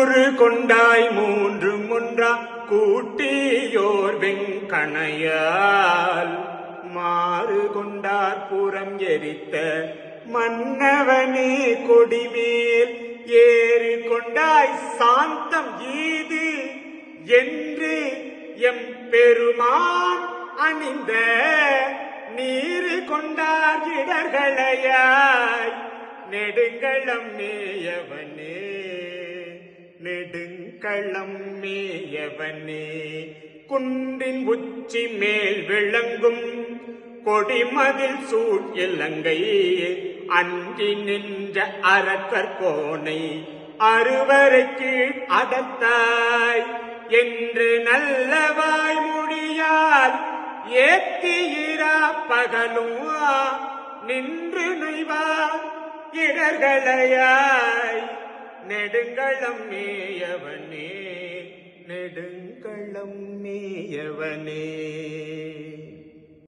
கூறு கொண்டாய் மூன்றும் ஒன்றா கூட்டியோர் வெங்கணையால் மாறு கொண்டார் புறம் எரித்த மன்னவனே கொடிமேல் ஏறு கொண்டாய் சாந்தம் ஈது என்று எம் பெருமான் அணிந்த நீரு கொண்டார் இடர்களையாய் நெடுங்களம் மேயவனே நெடுங்களம் மேயவனே குன்றின் உச்சி மேல் விளங்கும் கொடிமதில் சூழ் இலங்கை அன்றி நின்ற அரக்கர்கோனை அறுவரை கீழ் அடத்தாய் என்று நல்லவாய் மொழியால் ஏத்தியிரா பகலும் நின்று நுய்வார் இடர்களையாய் நெடுங்களம் மேயவனே நெடுங்களம் மேயவனே.